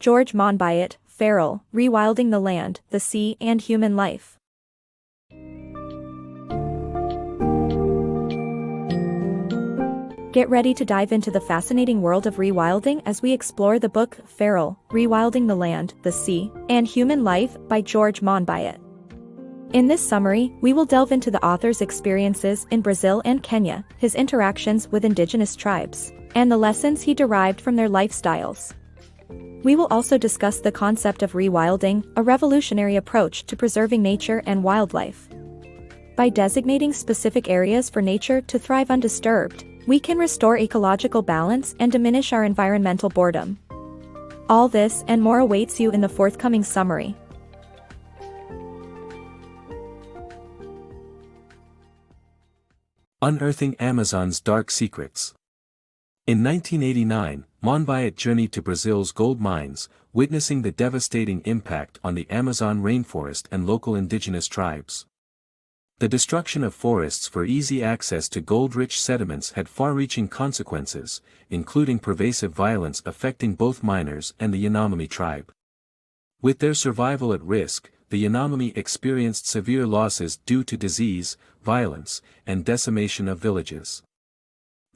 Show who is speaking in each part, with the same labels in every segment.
Speaker 1: George Monbiot, Feral, Rewilding the Land, the Sea and Human Life. Get ready to dive into the fascinating world of rewilding as we explore the book Feral, Rewilding the Land, the Sea, and Human Life by George Monbiot. In this summary, we will delve into the author's experiences in Brazil and Kenya, his interactions with indigenous tribes, and the lessons he derived from their lifestyles. We will also discuss the concept of rewilding, a revolutionary approach to preserving nature and wildlife. By designating specific areas for nature to thrive undisturbed, we can restore ecological balance and diminish our environmental boredom. All this and more awaits you in the forthcoming summary.
Speaker 2: Unearthing Amazon's Dark Secrets. In 1989, Monbiot journeyed to Brazil's gold mines, witnessing the devastating impact on the Amazon rainforest and local indigenous tribes. The destruction of forests for easy access to gold-rich sediments had far-reaching consequences, including pervasive violence affecting both miners and the Yanomami tribe. With their survival at risk, the Yanomami experienced severe losses due to disease, violence, and decimation of villages.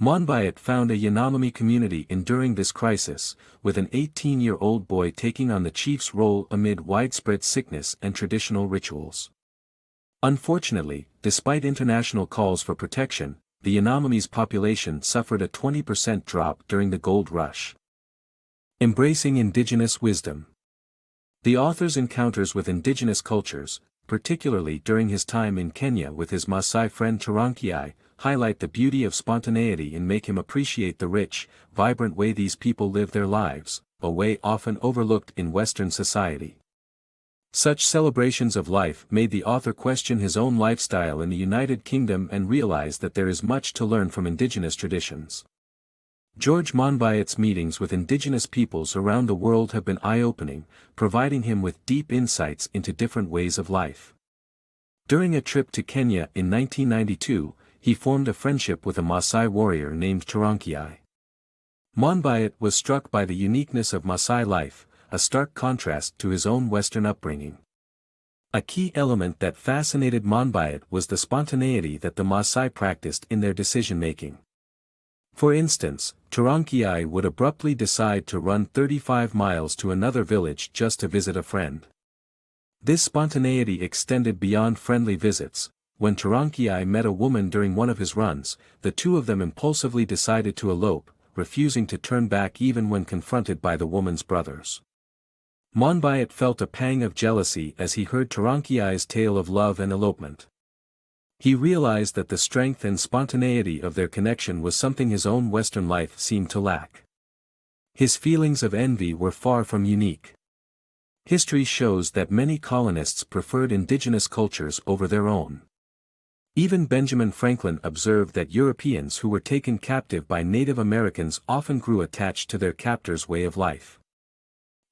Speaker 2: Monbiot found a Yanomami community enduring this crisis, with an 18-year-old boy taking on the chief's role amid widespread sickness and traditional rituals. Unfortunately, despite international calls for protection, the Yanomami's population suffered a 20% drop during the gold rush. Embracing Indigenous Wisdom. The author's encounters with indigenous cultures, particularly during his time in Kenya with his Maasai friend Tarankiai, highlight the beauty of spontaneity and make him appreciate the rich, vibrant way these people live their lives, a way often overlooked in Western society. Such celebrations of life made the author question his own lifestyle in the United Kingdom and realize that there is much to learn from indigenous traditions. George Monbiot's meetings with indigenous peoples around the world have been eye-opening, providing him with deep insights into different ways of life. During a trip to Kenya in 1992, he formed a friendship with a Maasai warrior named Tarankiai. Monbiot was struck by the uniqueness of Maasai life, a stark contrast to his own Western upbringing. A key element that fascinated Monbiot was the spontaneity that the Maasai practiced in their decision-making. For instance, Tarankiai would abruptly decide to run 35 miles to another village just to visit a friend. This spontaneity extended beyond friendly visits. When Tarankiai met a woman during one of his runs, the two of them impulsively decided to elope, refusing to turn back even when confronted by the woman's brothers. Monbiot felt a pang of jealousy as he heard Tarankiai's tale of love and elopement. He realized that the strength and spontaneity of their connection was something his own Western life seemed to lack. His feelings of envy were far from unique. History shows that many colonists preferred indigenous cultures over their own. Even Benjamin Franklin observed that Europeans who were taken captive by Native Americans often grew attached to their captors' way of life.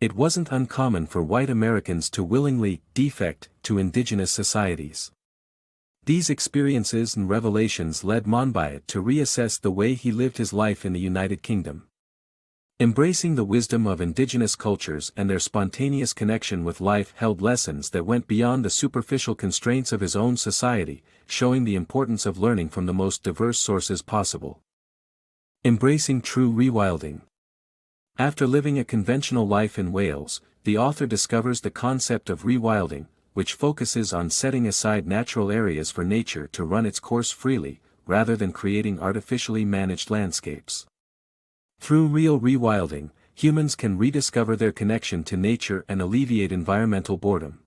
Speaker 2: It wasn't uncommon for white Americans to willingly defect to indigenous societies. These experiences and revelations led Monbiot to reassess the way he lived his life in the United Kingdom. Embracing the wisdom of indigenous cultures and their spontaneous connection with life held lessons that went beyond the superficial constraints of his own society, showing the importance of learning from the most diverse sources possible. Embracing true rewilding. After living a conventional life in Wales, the author discovers the concept of rewilding, which focuses on setting aside natural areas for nature to run its course freely, rather than creating artificially managed landscapes. Through real rewilding, humans can rediscover their connection to nature and alleviate environmental boredom.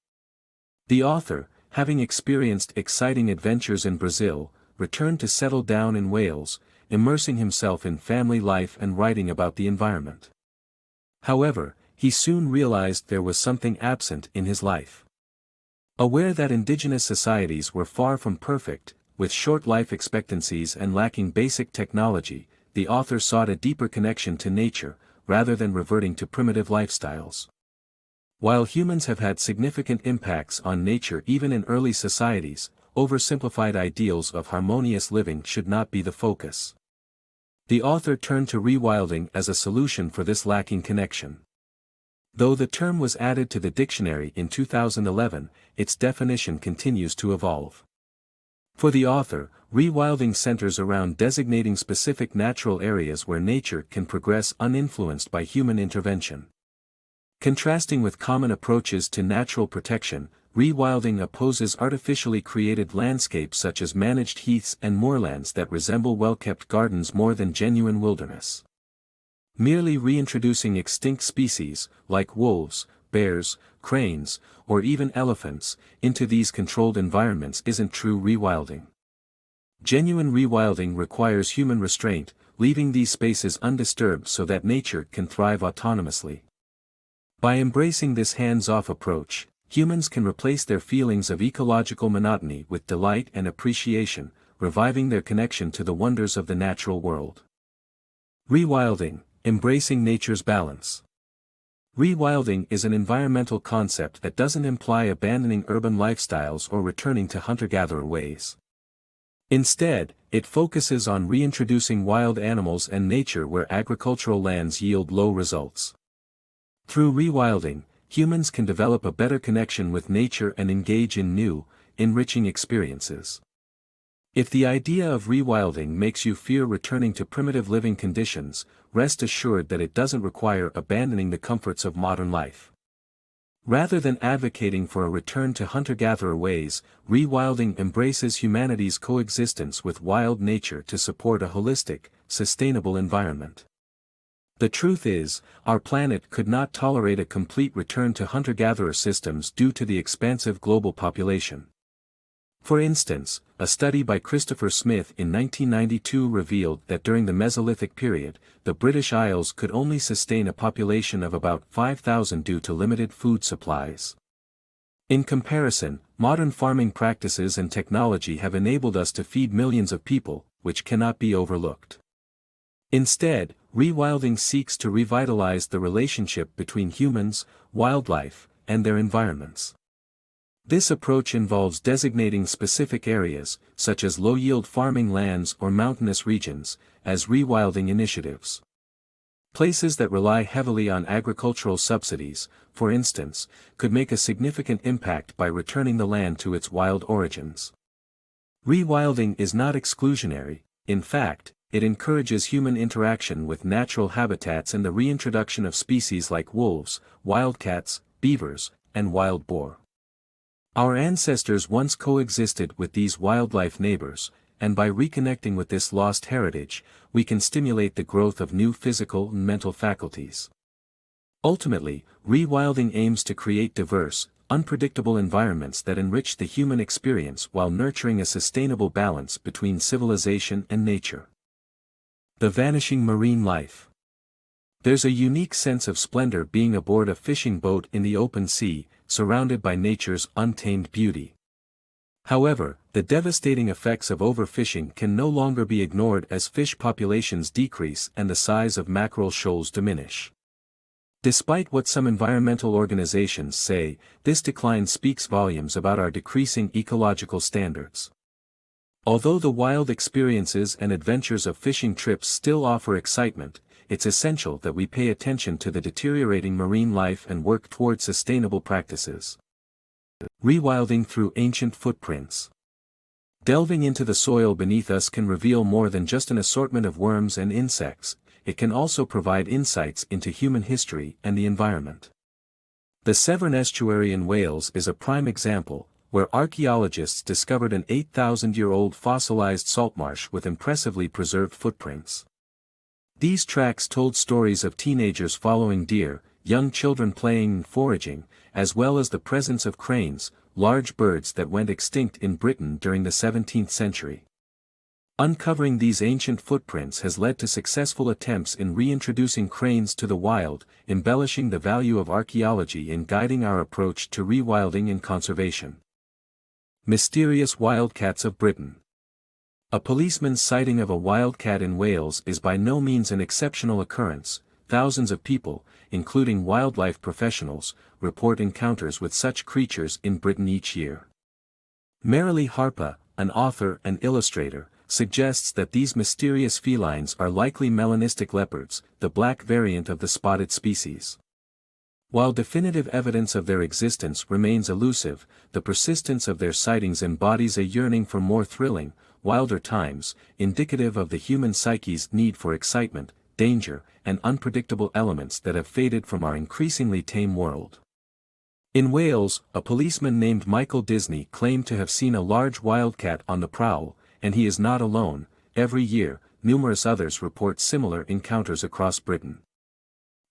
Speaker 2: The author, having experienced exciting adventures in Brazil, returned to settle down in Wales, immersing himself in family life and writing about the environment. However, he soon realized there was something absent in his life. Aware that indigenous societies were far from perfect, with short life expectancies and lacking basic technology, the author sought a deeper connection to nature, rather than reverting to primitive lifestyles. While humans have had significant impacts on nature even in early societies, oversimplified ideals of harmonious living should not be the focus. The author turned to rewilding as a solution for this lacking connection. Though the term was added to the dictionary in 2011, its definition continues to evolve. For the author, rewilding centers around designating specific natural areas where nature can progress uninfluenced by human intervention. Contrasting with common approaches to natural protection, rewilding opposes artificially created landscapes such as managed heaths and moorlands that resemble well-kept gardens more than genuine wilderness. Merely reintroducing extinct species, like wolves, bears, cranes, or even elephants, into these controlled environments isn't true rewilding. Genuine rewilding requires human restraint, leaving these spaces undisturbed so that nature can thrive autonomously. By embracing this hands-off approach, humans can replace their feelings of ecological monotony with delight and appreciation, reviving their connection to the wonders of the natural world. Rewilding, embracing nature's balance. Rewilding is an environmental concept that doesn't imply abandoning urban lifestyles or returning to hunter-gatherer ways. Instead, it focuses on reintroducing wild animals and nature where agricultural lands yield low results. Through rewilding, humans can develop a better connection with nature and engage in new, enriching experiences. If the idea of rewilding makes you fear returning to primitive living conditions, rest assured that it doesn't require abandoning the comforts of modern life. Rather than advocating for a return to hunter-gatherer ways, rewilding embraces humanity's coexistence with wild nature to support a holistic, sustainable environment. The truth is, our planet could not tolerate a complete return to hunter-gatherer systems due to the expansive global population. For instance, a study by Christopher Smith in 1992 revealed that during the Mesolithic period, the British Isles could only sustain a population of about 5,000 due to limited food supplies. In comparison, modern farming practices and technology have enabled us to feed millions of people, which cannot be overlooked. Instead, rewilding seeks to revitalize the relationship between humans, wildlife, and their environments. This approach involves designating specific areas, such as low-yield farming lands or mountainous regions, as rewilding initiatives. Places that rely heavily on agricultural subsidies, for instance, could make a significant impact by returning the land to its wild origins. Rewilding is not exclusionary, in fact, it encourages human interaction with natural habitats and the reintroduction of species like wolves, wildcats, beavers, and wild boar. Our ancestors once coexisted with these wildlife neighbors, and by reconnecting with this lost heritage, we can stimulate the growth of new physical and mental faculties. Ultimately, rewilding aims to create diverse, unpredictable environments that enrich the human experience while nurturing a sustainable balance between civilization and nature. The vanishing marine life. There's a unique sense of splendor being aboard a fishing boat in the open sea, surrounded by nature's untamed beauty. However, the devastating effects of overfishing can no longer be ignored as fish populations decrease and the size of mackerel shoals diminish. Despite what some environmental organizations say, this decline speaks volumes about our decreasing ecological standards. Although the wild experiences and adventures of fishing trips still offer excitement, it's essential that we pay attention to the deteriorating marine life and work toward sustainable practices. Rewilding through ancient footprints. Delving into the soil beneath us can reveal more than just an assortment of worms and insects, it can also provide insights into human history and the environment. The Severn Estuary in Wales is a prime example, where archaeologists discovered an 8,000-year-old fossilized saltmarsh with impressively preserved footprints. These tracks told stories of teenagers following deer, young children playing and foraging, as well as the presence of cranes, large birds that went extinct in Britain during the 17th century. Uncovering these ancient footprints has led to successful attempts in reintroducing cranes to the wild, embellishing the value of archaeology in guiding our approach to rewilding and conservation. Mysterious wildcats of Britain. A policeman's sighting of a wildcat in Wales is by no means an exceptional occurrence. Thousands of people, including wildlife professionals, report encounters with such creatures in Britain each year. Marilee Harpa, an author and illustrator, suggests that these mysterious felines are likely melanistic leopards, the black variant of the spotted species. While definitive evidence of their existence remains elusive, the persistence of their sightings embodies a yearning for more thrilling, wilder times, indicative of the human psyche's need for excitement, danger, and unpredictable elements that have faded from our increasingly tame world. In Wales, a policeman named Michael Disney claimed to have seen a large wildcat on the prowl, and he is not alone. Every year, numerous others report similar encounters across Britain.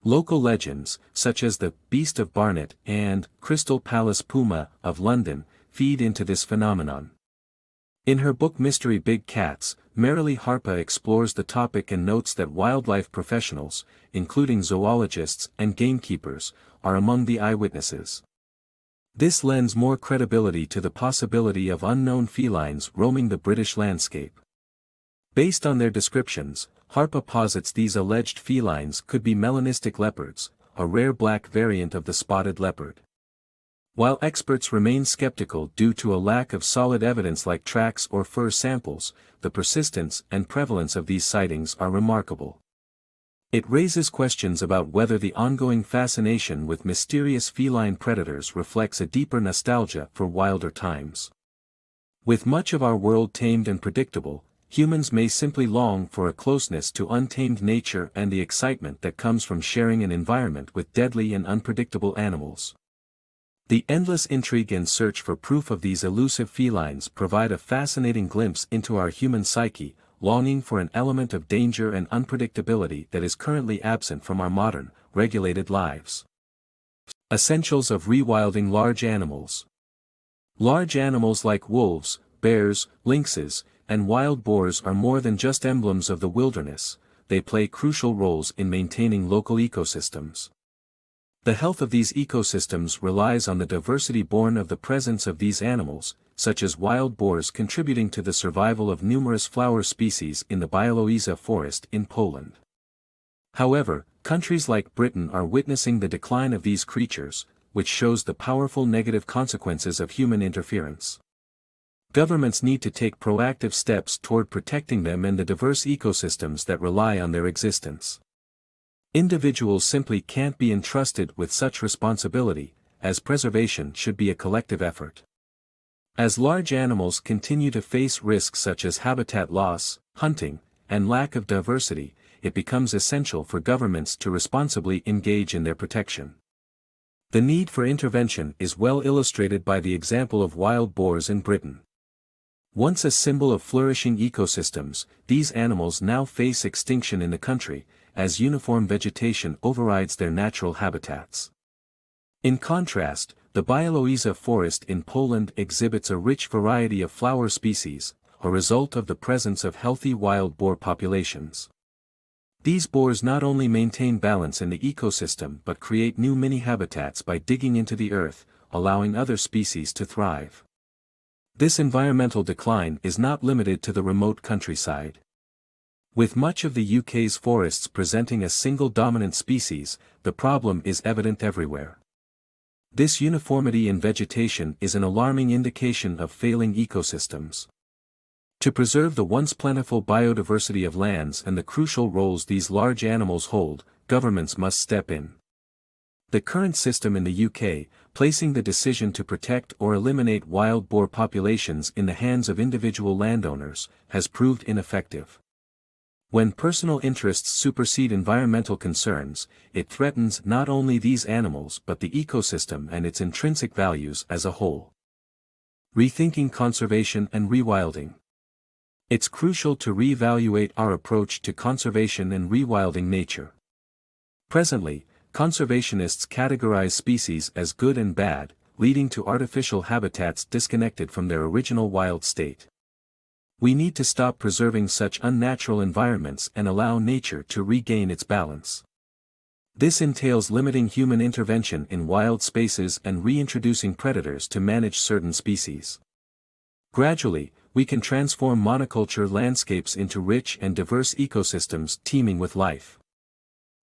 Speaker 2: Local legends, such as the Beast of Barnet and Crystal Palace Puma of London, feed into this phenomenon. In her book Mystery Big Cats, Marilee Harpa explores the topic and notes that wildlife professionals, including zoologists and gamekeepers, are among the eyewitnesses. This lends more credibility to the possibility of unknown felines roaming the British landscape. Based on their descriptions, Harpa posits these alleged felines could be melanistic leopards, a rare black variant of the spotted leopard. While experts remain skeptical due to a lack of solid evidence like tracks or fur samples, the persistence and prevalence of these sightings are remarkable. It raises questions about whether the ongoing fascination with mysterious feline predators reflects a deeper nostalgia for wilder times. With much of our world tamed and predictable, humans may simply long for a closeness to untamed nature and the excitement that comes from sharing an environment with deadly and unpredictable animals. The endless intrigue and search for proof of these elusive felines provide a fascinating glimpse into our human psyche, longing for an element of danger and unpredictability that is currently absent from our modern, regulated lives. Essentials of rewilding large animals. Large animals like wolves, bears, lynxes, and wild boars are more than just emblems of the wilderness, they play crucial roles in maintaining local ecosystems. The health of these ecosystems relies on the diversity born of the presence of these animals, such as wild boars contributing to the survival of numerous flower species in the Białowieża forest in Poland. However, countries like Britain are witnessing the decline of these creatures, which shows the powerful negative consequences of human interference. Governments need to take proactive steps toward protecting them and the diverse ecosystems that rely on their existence. Individuals simply can't be entrusted with such responsibility, as preservation should be a collective effort. As large animals continue to face risks such as habitat loss, hunting, and lack of diversity, it becomes essential for governments to responsibly engage in their protection. The need for intervention is well illustrated by the example of wild boars in Britain. Once a symbol of flourishing ecosystems, these animals now face extinction in the country, as uniform vegetation overrides their natural habitats. In contrast, the Białowieża forest in Poland exhibits a rich variety of flower species, a result of the presence of healthy wild boar populations. These boars not only maintain balance in the ecosystem but create new mini-habitats by digging into the earth, allowing other species to thrive. This environmental decline is not limited to the remote countryside. With much of the UK's forests presenting a single dominant species, the problem is evident everywhere. This uniformity in vegetation is an alarming indication of failing ecosystems. To preserve the once plentiful biodiversity of lands and the crucial roles these large animals hold, governments must step in. The current system in the UK, placing the decision to protect or eliminate wild boar populations in the hands of individual landowners, has proved ineffective. When personal interests supersede environmental concerns, it threatens not only these animals but the ecosystem and its intrinsic values as a whole. Rethinking conservation and rewilding. It's crucial to reevaluate our approach to conservation and rewilding nature. Presently, conservationists categorize species as good and bad, leading to artificial habitats disconnected from their original wild state. We need to stop preserving such unnatural environments and allow nature to regain its balance. This entails limiting human intervention in wild spaces and reintroducing predators to manage certain species. Gradually, we can transform monoculture landscapes into rich and diverse ecosystems teeming with life.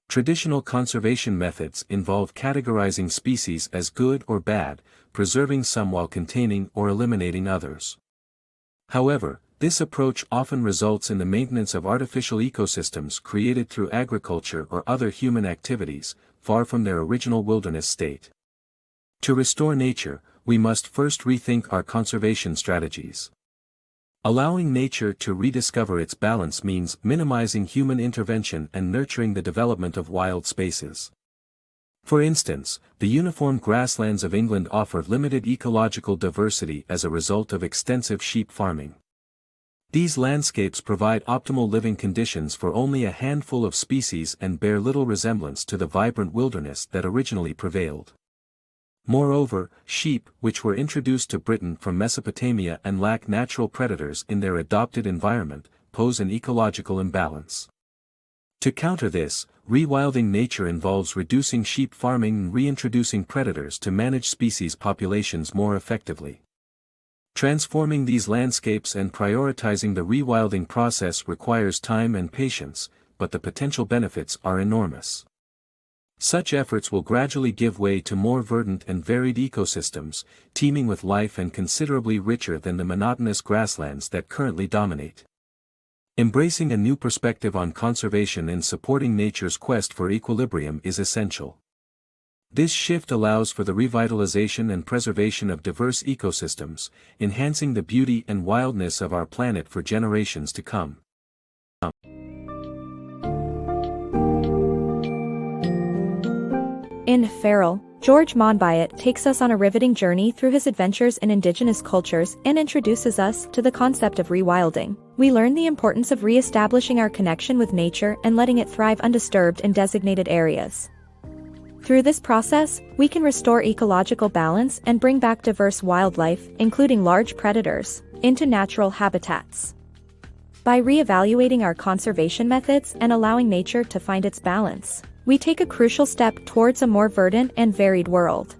Speaker 2: Traditional conservation methods involve categorizing species as good or bad, preserving some while containing or eliminating others. However, this approach often results in the maintenance of artificial ecosystems created through agriculture or other human activities, far from their original wilderness state. To restore nature, we must first rethink our conservation strategies. Allowing nature to rediscover its balance means minimizing human intervention and nurturing the development of wild spaces. For instance, the uniform grasslands of England offer limited ecological diversity as a result of extensive sheep farming. These landscapes provide optimal living conditions for only a handful of species and bear little resemblance to the vibrant wilderness that originally prevailed. Moreover, sheep, which were introduced to Britain from Mesopotamia and lack natural predators in their adopted environment, pose an ecological imbalance. To counter this, rewilding nature involves reducing sheep farming and reintroducing predators to manage species populations more effectively. Transforming these landscapes and prioritizing the rewilding process requires time and patience, but the potential benefits are enormous. Such efforts will gradually give way to more verdant and varied ecosystems, teeming with life and considerably richer than the monotonous grasslands that currently dominate. Embracing a new perspective on conservation and supporting nature's quest for equilibrium is essential. This shift allows for the revitalization and preservation of diverse ecosystems, enhancing the beauty and wildness of our planet for generations to come.
Speaker 1: In Feral, George Monbiot takes us on a riveting journey through his adventures in Indigenous cultures and introduces us to the concept of rewilding. We learn the importance of re-establishing our connection with nature and letting it thrive undisturbed in designated areas. Through this process, we can restore ecological balance and bring back diverse wildlife, including large predators, into natural habitats. By re-evaluating our conservation methods and allowing nature to find its balance, we take a crucial step towards a more verdant and varied world.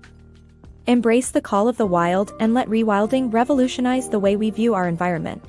Speaker 1: Embrace the call of the wild and let rewilding revolutionize the way we view our environment.